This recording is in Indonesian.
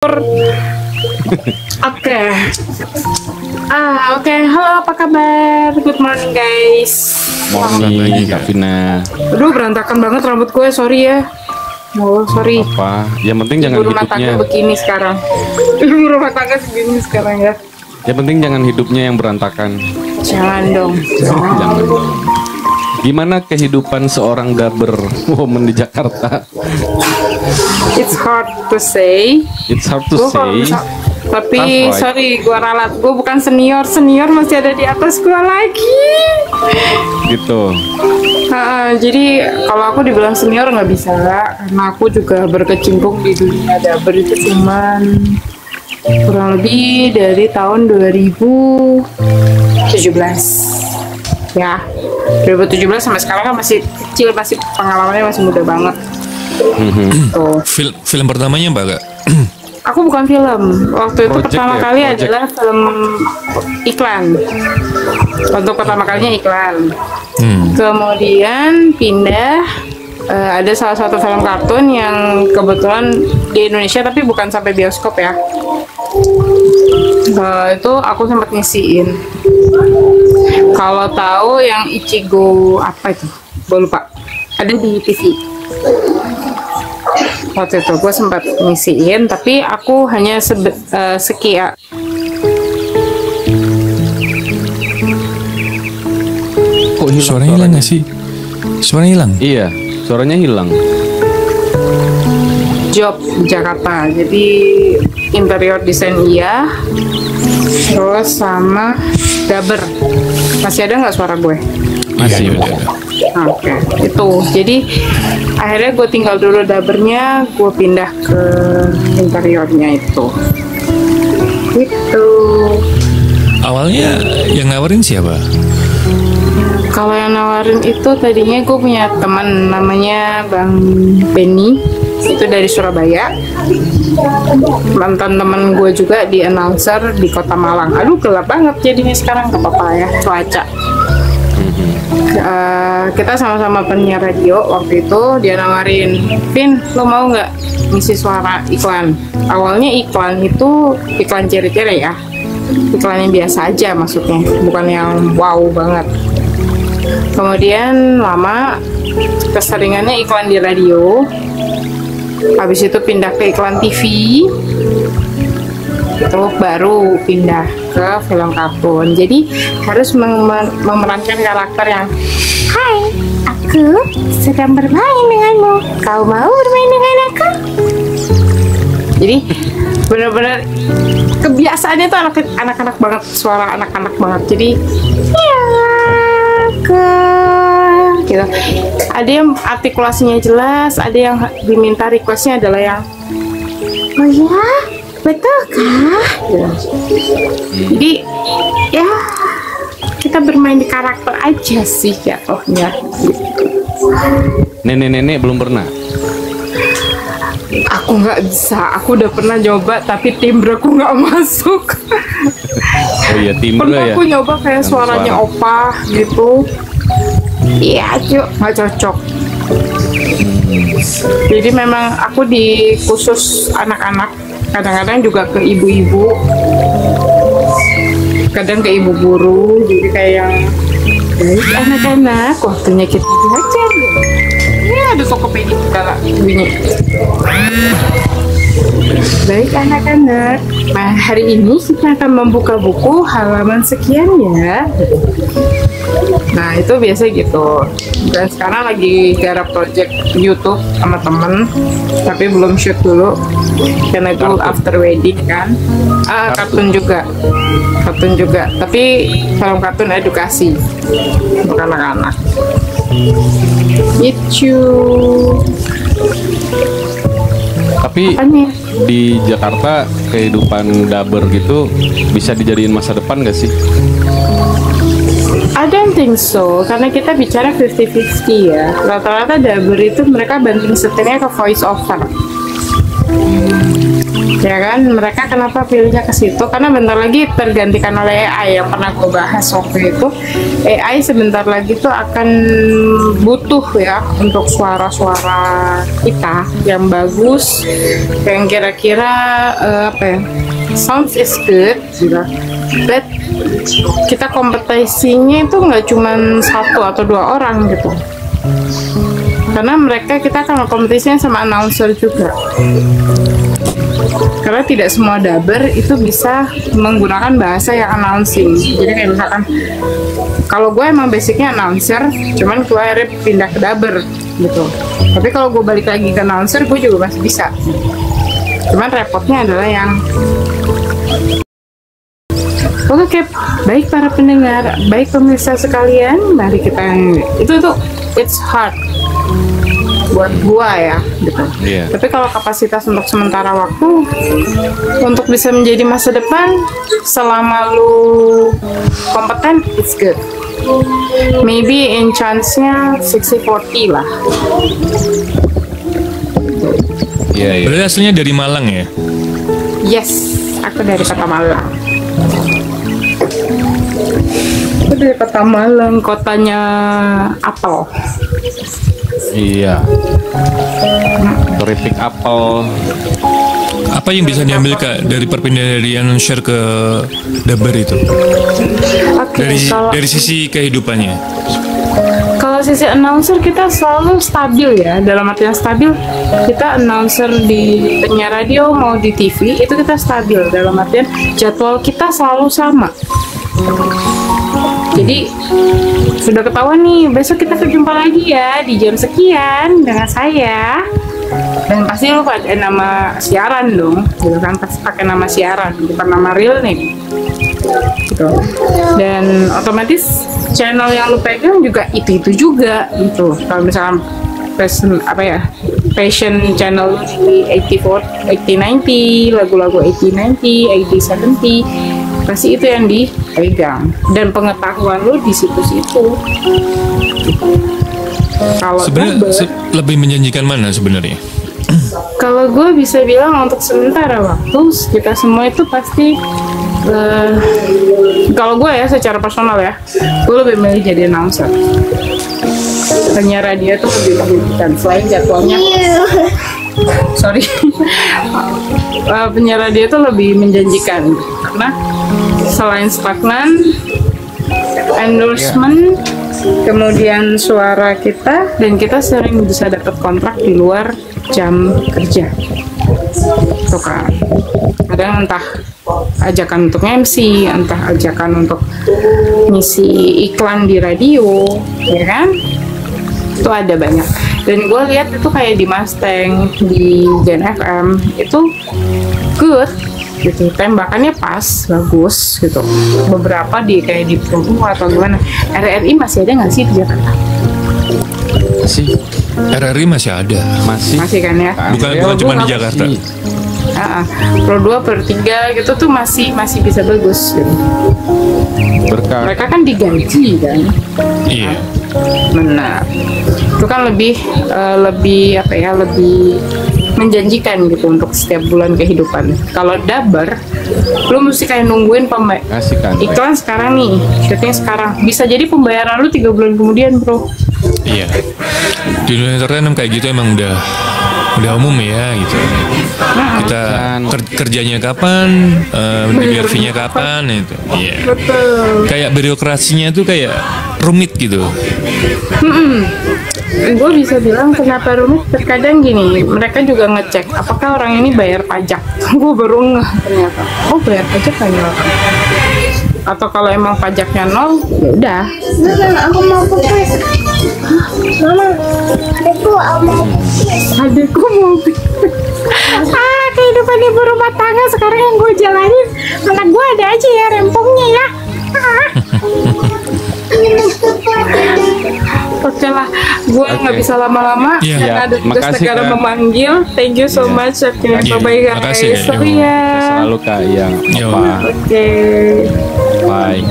Oke. Oke. Halo, apa kabar? Good morning, guys. Morning, Kak Vina. Aduh, berantakan banget rambut gue, sorry ya. Oh, sorry. Apa? Yang penting jangan Ibu rumah hidupnya. tangga begini sekarang. Ibu rumah tangga begini sekarang ya. Yang penting jangan hidupnya yang berantakan. Jangan dong. Jangan. Gimana kehidupan seorang daber woman di Jakarta? It's hard to say. It's hard to say. Tapi Tough, right? sorry, gue ralat. Gue bukan senior masih ada di atas gue lagi. Gitu. Jadi kalau aku dibilang senior nggak bisa, karena aku juga berkecimpung di dunia daber itu cuman kurang lebih dari tahun 2017 ya. 2017 sampai sekarang kan masih kecil, masih pengalamannya masih muda banget. Tuh. Film pertamanya Mbak Kak? Aku bukan film. Waktu itu Project pertama ya? kali Project. adalah film iklan. Untuk pertama kalinya iklan. Kemudian pindah, ada salah satu film kartun yang kebetulan di Indonesia tapi bukan sampai bioskop ya. Itu aku sempat ngisiin. Kalau tahu yang Ichigo apa itu? Gue lupa. Ada di TV. Waktu itu gue sempat ngisiin, tapi aku hanya sekian. Kok hilang Suaranya hilang nggak sih? Suaranya hilang? Iya, suaranya hilang. Job di Jakarta, jadi interior desain iya, terus sama daber. Masih ada nggak suara gue? Masih. Iya, ada. Oke, itu. Jadi akhirnya gue tinggal dulu dabernya, gue pindah ke interiornya itu. Gitu. Awalnya yang nawarin siapa? Kalau yang nawarin itu tadinya gue punya teman namanya Bang Benny, itu dari Surabaya. Mantan temen gue juga di announcer di Kota Malang. Aduh, gelap banget jadinya sekarang, gak apa-apa ya cuaca. Kita sama-sama penyiar radio waktu itu. Dia nawarin, Vin, lo mau nggak ngisi suara iklan? Awalnya iklan itu iklan ciri-ciri ya, iklan yang biasa aja maksudnya, bukan yang wow banget. Kemudian lama keseringannya iklan di radio, habis itu pindah ke iklan TV, itu baru pindah ke film kartun. Jadi harus memerankan karakter yang, hai, aku sedang bermain denganmu, kau mau bermain dengan aku? Jadi benar-benar kebiasaannya tuh anak-anak banget, suara anak-anak banget. Jadi ya ke gitu. Ada yang artikulasinya jelas, ada yang diminta requestnya adalah yang, oh ya, betulkah? Gitu. Jadi ya kita bermain di karakter aja sih jatuhnya. Nenek-nenek belum pernah. Aku nggak bisa, aku udah pernah nyoba tapi timbreku nggak masuk. Oh iya, timbre Pernah ya. aku nyoba kayak Sama suaranya suara. opah gitu. Iya, cuk, nggak cocok. Jadi memang aku di khusus anak-anak, kadang-kadang juga ke ibu-ibu, kadang ke ibu guru. Jadi kayak yang anak-anak waktunya kita belajar. Ini ada Tokopedia segala bunyi. Baik anak-anak, nah, hari ini kita akan membuka buku halaman sekian ya. Nah itu biasa gitu. Dan sekarang lagi garap project YouTube sama temen, tapi belum shoot dulu karena itu after wedding kan. Kartun juga, tapi film kartun edukasi untuk anak-anak. Gitu. Tapi Apanya? di Jakarta kehidupan daber gitu bisa dijadiin masa depan gak sih? I don't think so, karena kita bicara 50-50 ya. Rata-rata daber itu mereka banding setirnya ke voice over. Ya kan, mereka kenapa pilihnya ke situ? Karena bentar lagi tergantikan oleh AI yang pernah gue bahas waktu itu. AI sebentar lagi tuh akan butuh ya untuk suara-suara kita yang bagus, yang kira-kira apa ya? Sounds is good, gitu. But kita kompetisinya itu nggak cuma 1 atau 2 orang gitu. Karena kita akan kompetisinya sama announcer juga. Karena tidak semua dubber itu bisa menggunakan bahasa yang announcing. Jadi kayak misalkan kalau gue emang basicnya announcer, cuman gue akhirnya pindah ke dubber gitu. Tapi kalau gue balik lagi ke announcer, gue juga masih bisa. Cuman repotnya adalah yang oke, baik para pendengar, baik pemirsa sekalian, mari kita itu tuh it's hard buat gua ya gitu. Iya. Tapi kalau kapasitas untuk sementara waktu untuk bisa menjadi masa depan selama lu kompeten, it's good. Maybe in chance-nya 60-40 lah. Iya, iya. Berarti aslinya dari Malang ya? Yes, aku dari Kota Malang. Aku dari Kota Malang, kotanya apel. Iya. Keripik apel. Apa yang bisa diambil Kak dari perpindahan dari announcer ke dubber itu? Oke, Dari sisi kehidupannya. kalau sisi announcer kita selalu stabil ya, dalam artian stabil kita announcer di penyiar radio mau di TV itu kita stabil dalam artian jadwal kita selalu sama. Jadi sudah ketahuan nih besok kita berjumpa lagi ya di jam sekian dengan saya, dan pasti lu ada nama siaran dong gitu kan, pasti pakai nama siaran bukan nama real nih gitu. Dan otomatis channel yang lu pegang juga itu juga gitu. Kalau misalkan passion channel di 84, 8090, lagu-lagu 8090, 8070, pasti itu yang dipegang dan pengetahuan lu di situ-situ. Kalau Sebenarnya lebih menjanjikan mana sebenarnya? kalau gue bisa bilang untuk sementara waktu kita semua itu pasti kalau gue ya secara personal ya, gue lebih milih jadi announcer. Penyiar radio itu lebih menjanjikan selain jadwalnya. Sorry, penyiar radio itu lebih menjanjikan karena selain stagnan, endorsement, kemudian suara kita, dan kita sering bisa dapat kontrak di luar jam kerja. Tuh kan, kadang entah ajakan untuk MC, entah ajakan untuk ngisi iklan di radio, ya kan? Itu ada banyak. Dan gue lihat itu kayak di Mustang, di Gen FM itu good gitu, tembakannya pas, bagus gitu. Beberapa di kayak di Promo atau gimana. RRI masih ada nggak sih di Jakarta? Masih. RRI masih ada. Masih kan ya? Bukan cuma di Jakarta. Pro 2, Pro 3 gitu tuh masih bisa bagus gitu. Berkah. Mereka kan digaji kan. Iya. Benar. Itu kan lebih menjanjikan gitu untuk setiap bulan kehidupan. Kalau dubber, lu mesti kayak nungguin Kasih kan. iklan sekarang nih, syuting sekarang. Bisa jadi pembayaran lu 3 bulan kemudian, bro. Iya. Di dunia entertainment kayak gitu emang udah umum ya gitu. Kita kerjanya kapan, bayar fee-nya kapan itu. Iya. Betul. Kayak birokrasinya tuh kayak rumit gitu. Gue bisa bilang kenapa rumit, terkadang gini, mereka juga ngecek apakah orang ini bayar pajak. Gue baru ngeh ternyata, oh bayar pajak kan ya. Atau kalau emang pajaknya 0, ya udah. Mama, aku mau pipis. Mama, adikku mau pipis. Kehidupan ibu rumah tangga sekarang yang gue jalanin, anak gue ada aja ya rempongnya ya. Oke lah, gue nggak bisa lama-lama karena ada tugas Makasih, negara Kak. memanggil. Thank you so much. Oke, bye-bye guys. Makasih, Sorry ya. Selalu Kak yang Yo. apa? Oke. Bye.